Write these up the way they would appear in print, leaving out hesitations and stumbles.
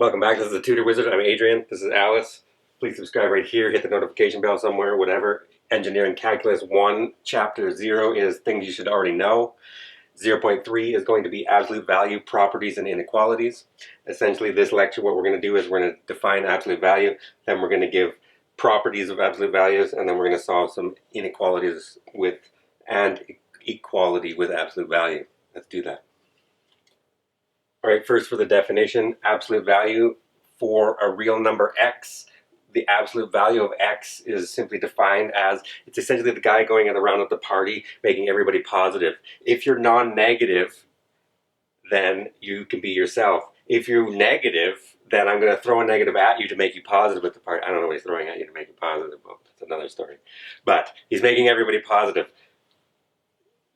Welcome back. This is the Tutor Wizard. I'm Adrian. This is Alice. Please subscribe right here. Hit the notification bell somewhere, whatever. Engineering Calculus 1, Chapter 0 is things you should already know. 0.3 is going to be absolute value, properties, and inequalities. Essentially, this lecture, what we're going to do is we're going to define absolute value, then we're going to give properties of absolute values, and then we're going to solve some inequalities with and equality with absolute value. Let's do that. All right, first for the definition, absolute value for a real number x. The absolute value of x is simply defined as, it's essentially the guy going around at the party making everybody positive. If you're non-negative, then you can be yourself. If you're negative, then I'm going to throw a negative at you to make you positive at the party. I don't know what he's throwing at you to make you positive, but that's another story. But he's making everybody positive.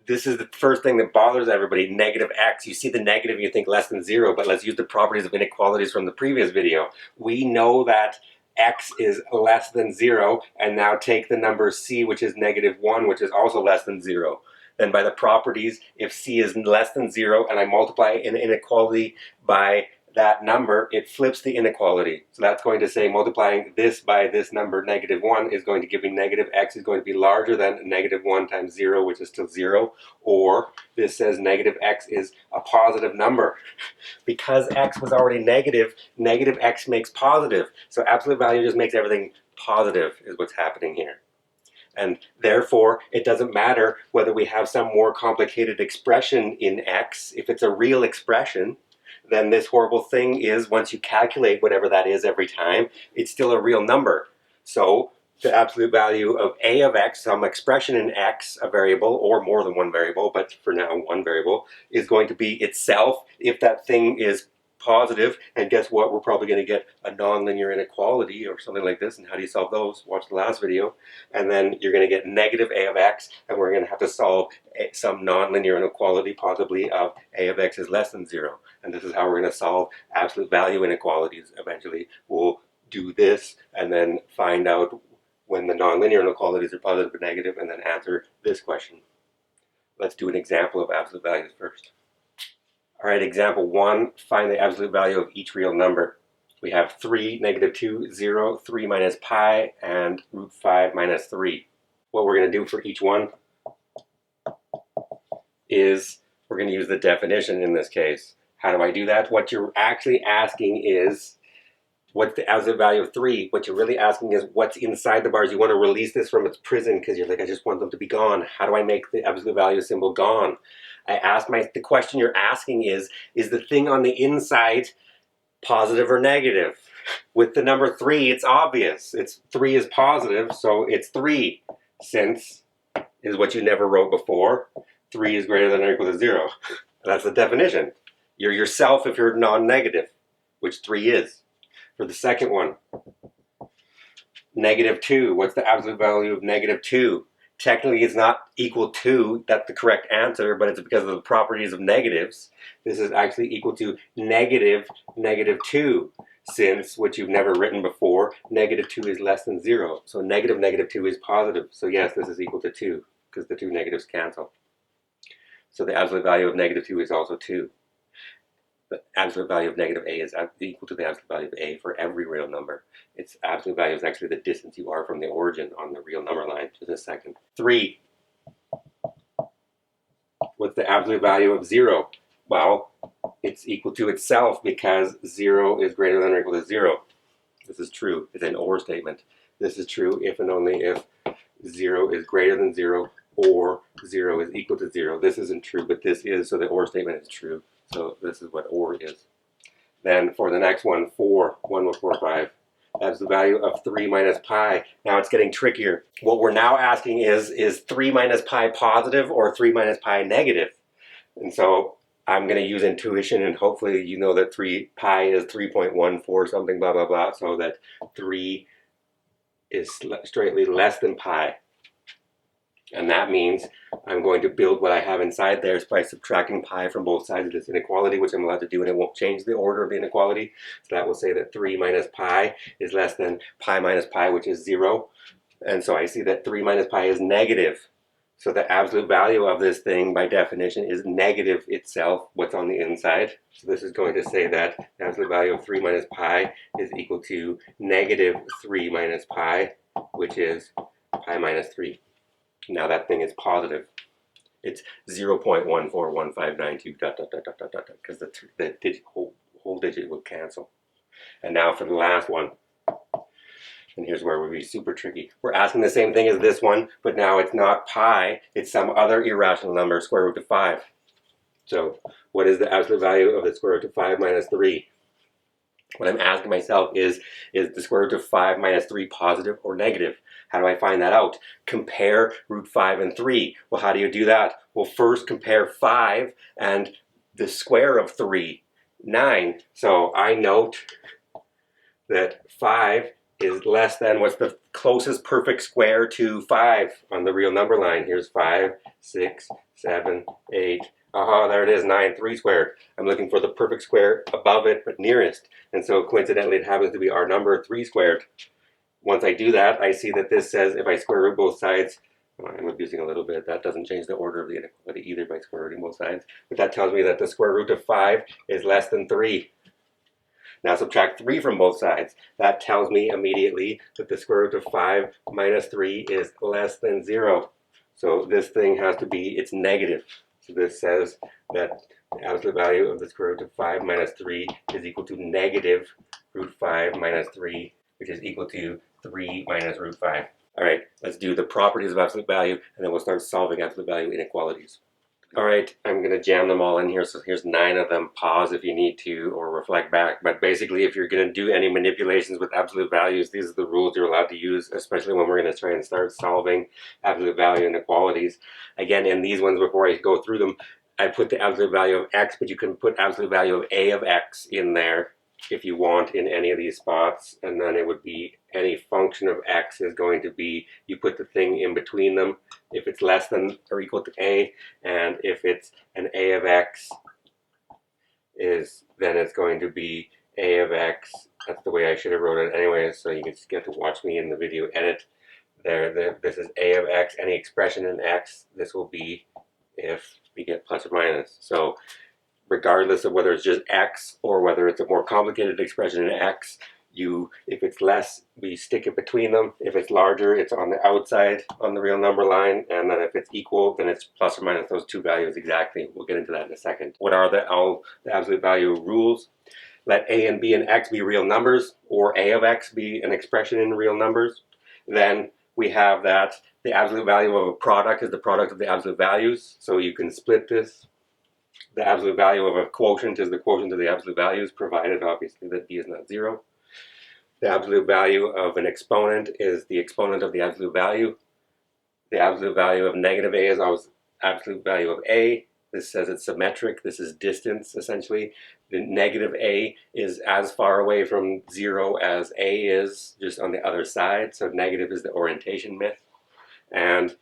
This is the first thing that bothers everybody, negative x. You see the negative and you think less than 0, but let's use the properties of inequalities from the previous video. We know that x is less than 0, and now take the number c, which is -1, which is also less than 0. Then by the properties, if c is less than 0 and I multiply an inequality by that number, it flips the inequality. So that's going to say multiplying this by this number, -1, is going to give me negative x is going to be larger than -1 times 0, which is still 0. Or this says negative x is a positive number. Because x was already negative, negative x makes positive. So absolute value just makes everything positive is what's happening here. And therefore, it doesn't matter whether we have some more complicated expression in x. If it's a real expression, then this horrible thing is, once you calculate whatever that is every time, it's still a real number. So the absolute value of a of x, some expression in x, a variable, or more than one variable, but for now one variable, is going to be itself if that thing is positive. And guess what? We're probably going to get a nonlinear inequality or something like this. And how do you solve those? Watch the last video. And then you're going to get negative a of x, and we're going to have to solve some nonlinear inequality, possibly of a of x is less than 0. And this is how we're going to solve absolute value inequalities. Eventually, we'll do this and then find out when the nonlinear inequalities are positive or negative, and then answer this question. Let's do an example of absolute values first. All right, example 1, find the absolute value of each real number. We have 3, -2, 0, 3 minus pi, and √5 minus 3. What we're going to do for each one is we're going to use the definition in this case. How do I do that? What you're actually asking is, what's the absolute value of 3? What you're really asking is, what's inside the bars? You want to release this from its prison because you're like, I just want them to be gone. How do I make the absolute value symbol gone? The question you're asking is the thing on the inside positive or negative? With the number 3, it's obvious. 3 is positive, so it's 3. Since is what you never wrote before. 3 is greater than or equal to 0. That's the definition. You're yourself if you're non-negative, which 3 is. For the second one, -2. What's the absolute value of -2? Technically, it's not equal to, that's the correct answer, but it's because of the properties of negatives. This is actually equal to -2, since, which you've never written before, -2 is less than 0. So -2 is positive. So yes, this is equal to 2, because the two negatives cancel. So the absolute value of -2 is also 2. The absolute value of -a is equal to the absolute value of a for every real number. Its absolute value is actually the distance you are from the origin on the real number line. Just a second. 3. What's the absolute value of 0? Well, it's equal to itself because 0 is greater than or equal to 0. This is true. It's an or statement. This is true if and only if 0 is greater than 0 or 0 is equal to 0. This isn't true, but this is, so the or statement is true. So this is what or is. Then for the next one, 4, 1 with 4, 5. That's the value of 3 minus pi. Now it's getting trickier. What we're now asking is 3 minus pi positive or 3 minus pi negative? And so I'm going to use intuition, and hopefully you know that pi is 3.14 something, blah, blah, blah, so that 3 is straightly less than pi. And that means I'm going to build what I have inside there by subtracting pi from both sides of this inequality, which I'm allowed to do, and it won't change the order of the inequality. So that will say that 3 minus pi is less than pi minus pi, which is 0. And so I see that 3 minus pi is negative. So the absolute value of this thing, by definition, is negative itself, what's on the inside. So this is going to say that the absolute value of 3 minus pi is equal to negative 3 minus pi, which is pi minus 3. Now that thing is positive. It's 0.141592 dot dot dot dot dot dot, because the whole digit will cancel. And now for the last one. And here's where we'll be super tricky. We're asking the same thing as this one, but now it's not pi, it's some other irrational number, square root of 5. So what is the absolute value of the square root of 5 minus 3? What I'm asking myself is the square root of 5 minus 3 positive or negative? How do I find that out? Compare root 5 and 3. Well, how do you do that? Well, first compare 5 and the square of 3, 9. So I note that 5 is less than, what's the closest perfect square to 5 on the real number line? Here's 5, 6, 7, 8. Aha, there it is, 9, 3 squared. I'm looking for the perfect square above it, but nearest. And so coincidentally, it happens to be our number 3 squared. Once I do that, I see that this says if I square root both sides, I'm abusing a little bit, that doesn't change the order of the inequality either by square rooting both sides. But that tells me that the square root of 5 is less than 3. Now subtract 3 from both sides. That tells me immediately that the square root of 5 minus 3 is less than 0. So this thing has to be, it's negative. So this says that the absolute value of the square root of 5 minus 3 is equal to negative root 5 minus 3, which is equal to 3 minus root 5. All right, let's do the properties of absolute value, and then we'll start solving absolute value inequalities. All right, I'm going to jam them all in here. So here's 9 of them. Pause if you need to, or reflect back. But basically, if you're going to do any manipulations with absolute values, these are the rules you're allowed to use, especially when we're going to try and start solving absolute value inequalities. Again, in these ones, before I go through them, I put the absolute value of x, but you can put absolute value of a of x in there if you want in any of these spots, and then it would be any function of x is going to be, you put the thing in between them if it's less than or equal to a, and if it's an a of x then it's going to be a of x. That's the way I should have wrote it anyway, so you can just get to watch me in the video edit. This is a of x. Any expression in x, this will be if we get plus or minus. So regardless of whether it's just x or whether it's a more complicated expression in x, if it's less, we stick it between them. If it's larger, it's on the outside on the real number line, and then if it's equal, then it's plus or minus those two values exactly. We'll get into that in a second. What are the absolute value rules? Let a and b and x be real numbers, or a of x be an expression in real numbers. Then we have that the absolute value of a product is the product of the absolute values, so you can split this. The absolute value of a quotient is the quotient of the absolute values, provided obviously that b is not 0. The absolute value of an exponent is the exponent of the absolute value. The absolute value of negative a is always absolute value of a. This says it's symmetric. This is distance, essentially. The negative a is as far away from 0 as a is, just on the other side. So negative is the orientation myth. And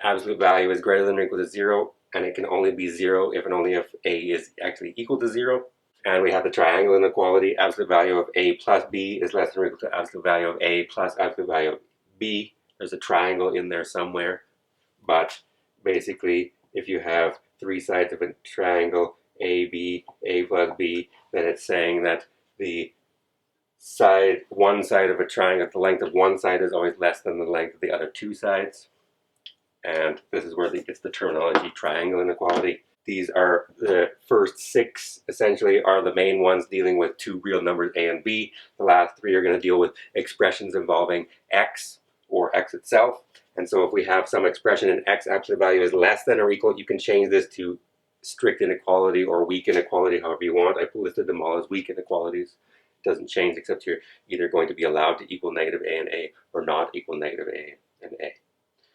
absolute value is greater than or equal to 0, and it can only be 0 if and only if a is actually equal to 0. And we have the triangle inequality. Absolute value of a plus b is less than or equal to absolute value of a plus absolute value of b. There's a triangle in there somewhere. But basically, if you have 3 sides of a triangle, a plus b, then it's saying that one side of a triangle, the length of one side is always less than the length of the other 2 sides. And this is where it gets the terminology triangle inequality. These are the first 6, essentially, are the main ones dealing with 2 real numbers, a and b. The last 3 are going to deal with expressions involving x or x itself. And so if we have some expression in x, absolute value is less than or equal, you can change this to strict inequality or weak inequality, however you want. I've listed them all as weak inequalities. It doesn't change except you're either going to be allowed to equal negative a and a or not equal negative a and a.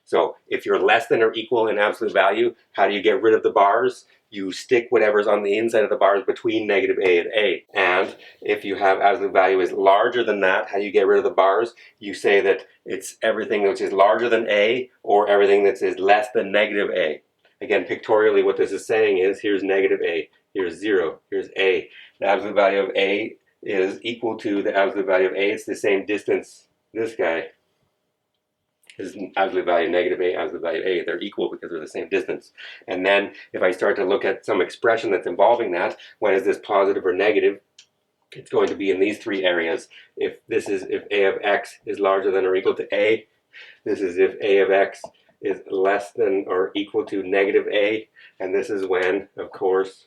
So if you're less than or equal in absolute value, how do you get rid of the bars? You stick whatever's on the inside of the bars between negative a and a. And if you have absolute value is larger than that, how do you get rid of the bars? You say that it's everything which is larger than a or everything that is less than negative a. Again, pictorially what this is saying is here's negative a, here's 0, here's a. The absolute value of a is equal to the absolute value of a. It's the same distance, this guy. is absolute value negative a, absolute value a. They're equal because they're the same distance. And then if I start to look at some expression that's involving that, when is this positive or negative? It's going to be in these three areas. If a of x is larger than or equal to a, this is if a of x is less than or equal to negative a, and this is when, of course,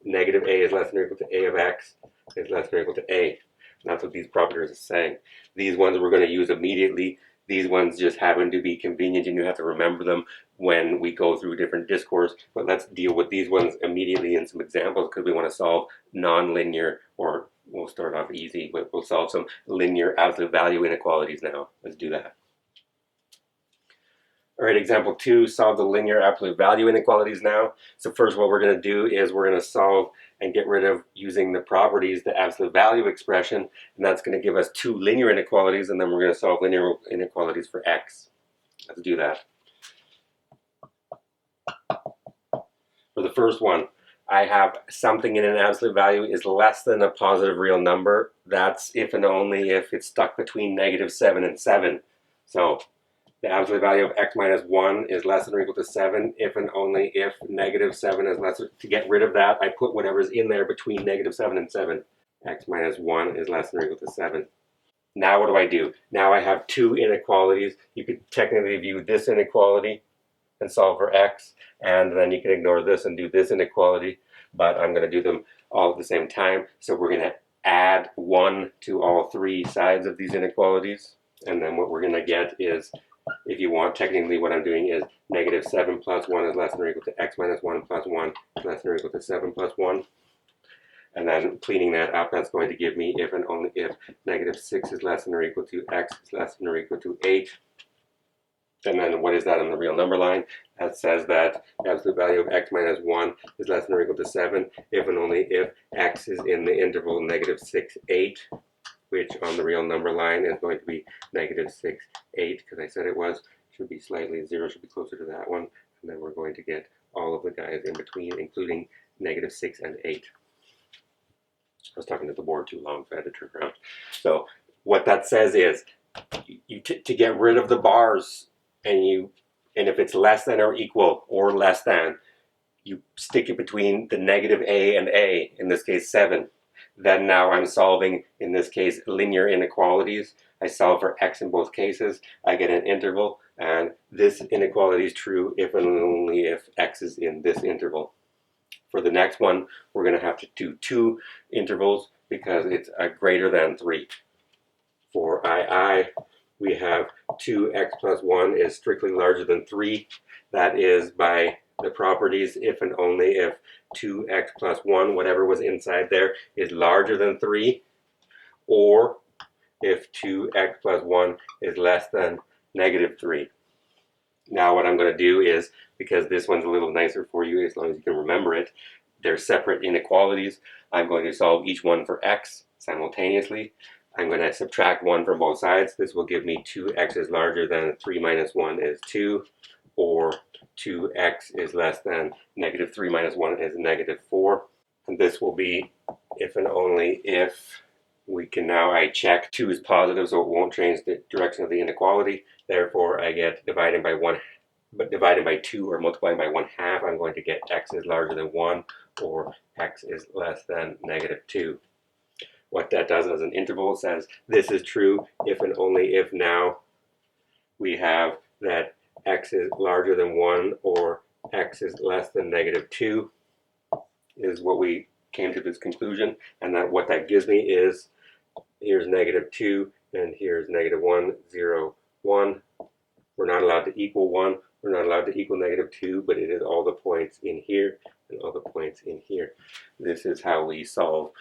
negative a is less than or equal to a of x is less than or equal to a. And that's what these properties are saying. These ones we're going to use immediately. These ones just happen to be convenient and you have to remember them when we go through different discourse. But let's deal with these ones immediately in some examples because we want to solve nonlinear, or we'll start off easy, but we'll solve some linear absolute value inequalities now. Let's do that. All right, example 2, solve the linear absolute value inequalities now. So first what we're going to do is we're going to solve and get rid of, using the properties, the absolute value expression, and that's going to give us 2 linear inequalities, and then we're going to solve linear inequalities for x. Let's do that. For the first one, I have something in an absolute value is less than a positive real number. That's if and only if it's stuck between -7 and 7. So the absolute value of x minus 1 is less than or equal to 7 if and only if -7 is less. To get rid of that, I put whatever's in there between -7 and 7. X minus 1 is less than or equal to 7. Now what do? Now I have 2 inequalities. You could technically view this inequality and solve for x, and then you can ignore this and do this inequality, but I'm going to do them all at the same time. So we're going to add 1 to all 3 sides of these inequalities, and then what we're going to get is, if you want, technically what I'm doing is -7 plus 1 is less than or equal to x minus 1 plus 1 is less than or equal to 7 plus 1. And then cleaning that up, that's going to give me if and only if -6 is less than or equal to x is less than or equal to 8. And then what is that on the real number line? That says that the absolute value of x minus 1 is less than or equal to 7 if and only if x is in the interval -6, 8. Which on the real number line is going to be -6, 8, because I said it was. Should be slightly, 0 should be closer to that one. And then we're going to get all of the guys in between, including -6 and 8. I was talking to the board too long, so I had to turn around. So what that says is, to get rid of the bars, and if it's less than or equal or less than, you stick it between the -a and a, in this case 7. Then now I'm solving, in this case, linear inequalities. I solve for x in both cases. I get an interval, and this inequality is true if and only if x is in this interval. For the next one, we're going to have to do 2 intervals because it's a greater than 3. For II, we have 2x plus 1 is strictly larger than 3. That is by the properties if and only if 2x plus 1, whatever was inside there, is larger than 3, or if 2x plus 1 is less than -3. Now what I'm going to do is, because this one's a little nicer for you, as long as you can remember it, they're separate inequalities. I'm going to solve each one for x simultaneously. I'm going to subtract 1 from both sides. This will give me 2x is larger than 3 minus 1 is 2, or 2x is less than -3 minus 1 is -4. And this will be if and only if we can now, I check 2 is positive, so it won't change the direction of the inequality. Therefore, I get dividing by 1, but dividing by 2 or multiplying by 1/2, I'm going to get x is larger than 1 or x is less than -2. What that does as an interval says this is true if and only if now we have that x is larger than 1 or x is less than -2 is what we came to this conclusion. And that what that gives me is, here's -2 and here's -1, 0, 1. We're not allowed to equal 1. We're not allowed to equal -2, but it is all the points in here and all the points in here. This is how we solve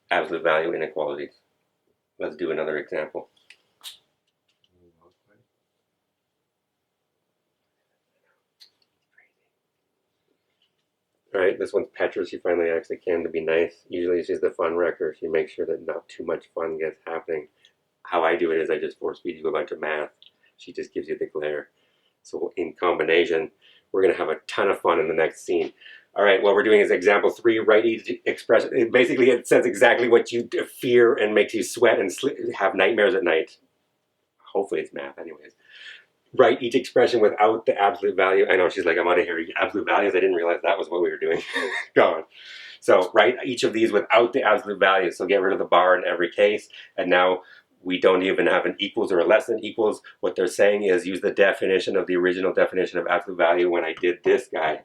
absolute value inequalities. Let's do another example. All right, this one's Petra. She finally actually came to be nice. Usually she's the fun wrecker. She makes sure that not too much fun gets happening. How I do it is I just force feed you a bunch of math. She just gives you the glare. So in combination, we're going to have a ton of fun in the next scene. All right, what we're doing is example 3, write each expression. Basically, it says exactly what you fear and makes you sweat and have nightmares at night. Hopefully it's math anyways. write each expression without the absolute value. I know she's like, I'm out of here. Absolute values. I didn't realize that was what we were doing. Go on. So write each of these without the absolute value. So get rid of the bar in every case. And now we don't even have an equals or a less than equals. What they're saying is use the definition of the original definition of absolute value when I did this guy.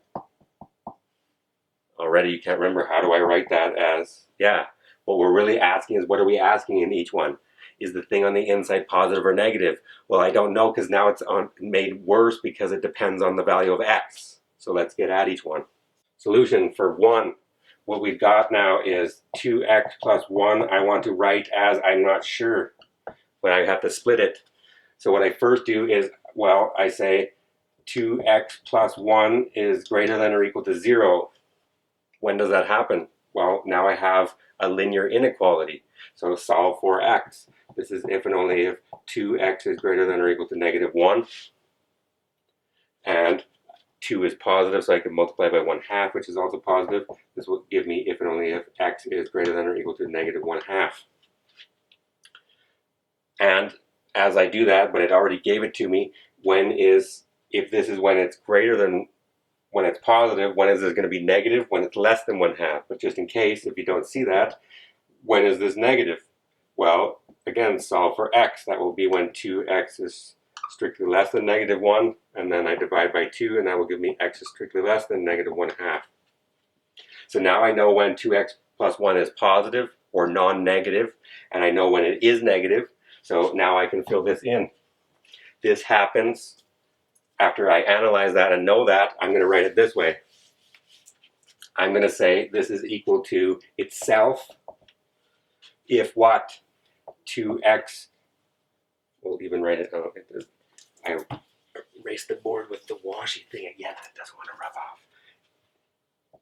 Already you can't remember. How do I write that as? Yeah. What we're really asking is, what are we asking in each one? Is the thing on the inside positive or negative? Well, I don't know, because now it's made worse because it depends on the value of x. So let's get at each one. Solution for 1. What we've got now is 2x plus 1. I want to write as I'm not sure, but I have to split it. So what I first do is, well, I say 2x plus 1 is greater than or equal to 0. When does that happen? Well, now I have a linear inequality. So solve for x. This is if and only if 2x is greater than or equal to negative 1. And 2 is positive, so I can multiply by 1/2, which is also positive. This will give me if and only if x is greater than or equal to negative 1/2. And as I do that, but it already gave it to me, if this is when it's greater than, when it's positive, when is this going to be negative? When it's less than 1/2. But just in case, if you don't see that, when is this negative? Well, again, solve for x. That will be when 2x is strictly less than negative 1, and then I divide by 2, and that will give me x is strictly less than negative 1/2. So now I know when 2x plus 1 is positive or non-negative, and I know when it is negative, so now I can fill this in. This happens after I analyze that and know that. I'm going to write it this way. I'm going to say this is equal to itself if what? 2x, we'll even write it, I erased the board with the washy thing again, it doesn't want to rub off.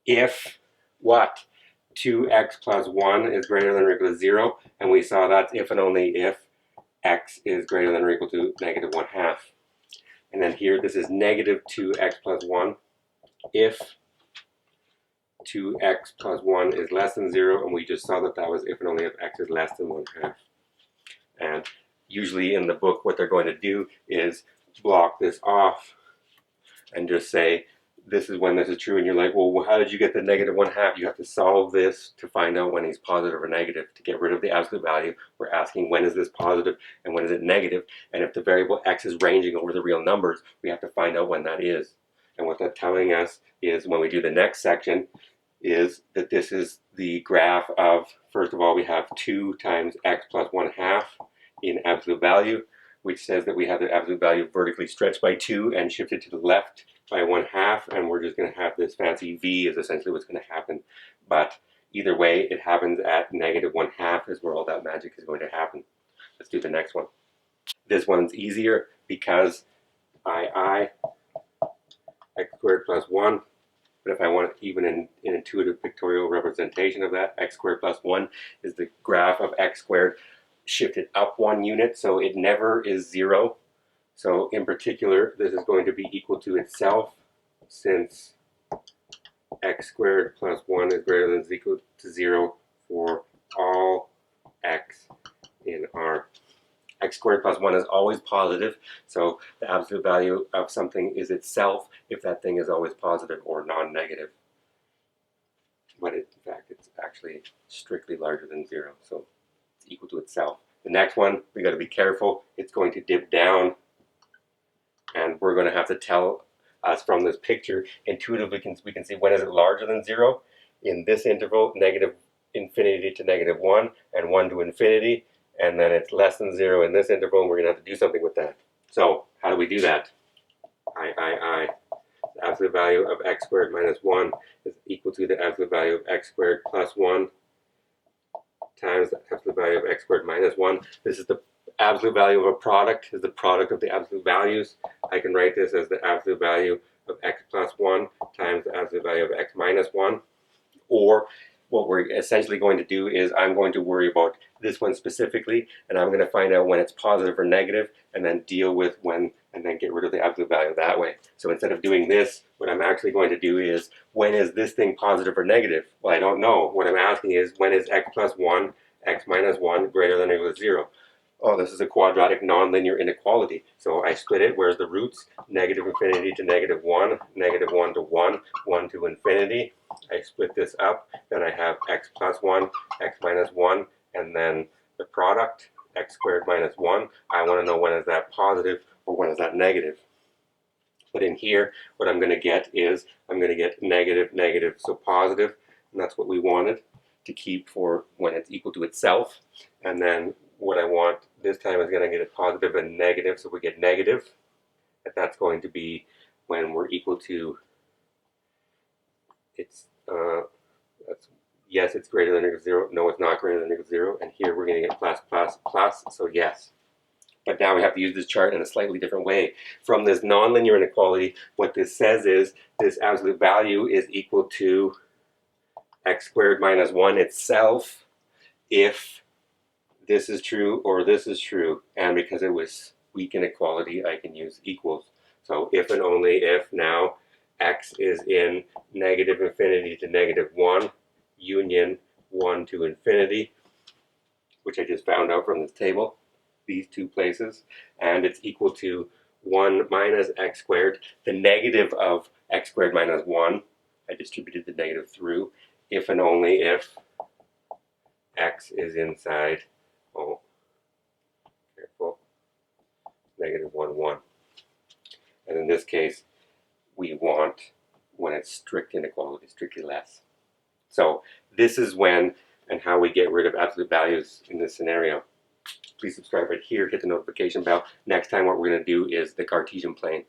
If what? 2x plus 1 is greater than or equal to 0, and we saw that's if and only if x is greater than or equal to negative 1/2. And then here, this is negative 2x plus 1 if 2x plus 1 is less than 0, and we just saw that that was if and only if x is less than 1/2. And usually in the book, what they're going to do is block this off and just say, this is when this is true. And you're like, well, how did you get the negative 1/2? You have to solve this to find out when he's positive or negative. To get rid of the absolute value, we're asking when is this positive and when is it negative? And if the variable x is ranging over the real numbers, we have to find out when that is. And what that's telling us is, when we do the next section, is that this is the graph of, first of all, we have 2 times x plus 1/2 in absolute value, which says that we have the absolute value vertically stretched by 2 and shifted to the left by 1/2, and we're just going to have this fancy v is essentially what's going to happen. But either way, it happens at negative 1/2 is where all that magic is going to happen. Let's do the next one. This one's easier because x squared plus 1. But if I want even an intuitive pictorial representation of that, x squared plus 1 is the graph of x squared shifted up 1 unit, so it never is 0. So in particular, this is going to be equal to itself, since x squared plus 1 is greater than or equal to 0 for all x in R. X squared plus 1 is always positive, so the absolute value of something is itself if that thing is always positive or non-negative. But in fact, it's actually strictly larger than 0, so it's equal to itself. The next one, we got to be careful. It's going to dip down, and we're going to have to tell us from this picture intuitively. We can see when is it larger than 0 in this interval, negative infinity to negative 1 and 1 to infinity. And then it's less than 0 in this interval, and we're going to have to do something with that. So how do we do that? The absolute value of x squared minus 1 is equal to the absolute value of x squared plus 1 times the absolute value of x squared minus 1. This is the absolute value of a product, is the product of the absolute values. I can write this as the absolute value of x plus 1 times the absolute value of x minus 1. Or what we're essentially going to do is I'm going to worry about this one specifically, and I'm going to find out when it's positive or negative, and then deal with when, and then get rid of the absolute value that way. So instead of doing this, what I'm actually going to do is, when is this thing positive or negative? Well, I don't know. What I'm asking is, when is x plus 1, x minus 1 greater than or equal to 0? oh, this is a quadratic nonlinear inequality. So I split it. Where's the roots? Negative infinity to negative 1, negative 1 to 1, 1 to infinity. I split this up. Then I have x plus 1, x minus 1, and then the product, x squared minus 1. I want to know when is that positive or when is that negative. But in here, what I'm going to get is, I'm going to get negative, negative, so positive, and that's what we wanted to keep for when it's equal to itself. And then what I want this time is going to get a positive and negative, so we get negative, and that's going to be when we're equal to, it's, yes, it's greater than negative 0, no, it's not greater than negative 0, and here we're going to get plus, plus, plus, so yes. But now we have to use this chart in a slightly different way. From this nonlinear inequality, what this says is this absolute value is equal to x squared minus 1 itself if this is true or this is true. And because it was weak inequality, I can use equals. So if and only if now x is in negative infinity to negative 1, union 1 to infinity, which I just found out from this table, these two places, and it's equal to 1 minus x squared, the negative of x squared minus 1, I distributed the negative through, if and only if x is inside, oh, careful, negative 1, 1. And in this case, we want when it's strict inequality, strictly less. So this is when and how we get rid of absolute values in this scenario. Please subscribe right here, hit the notification bell. Next time what we're going to do is the Cartesian plane.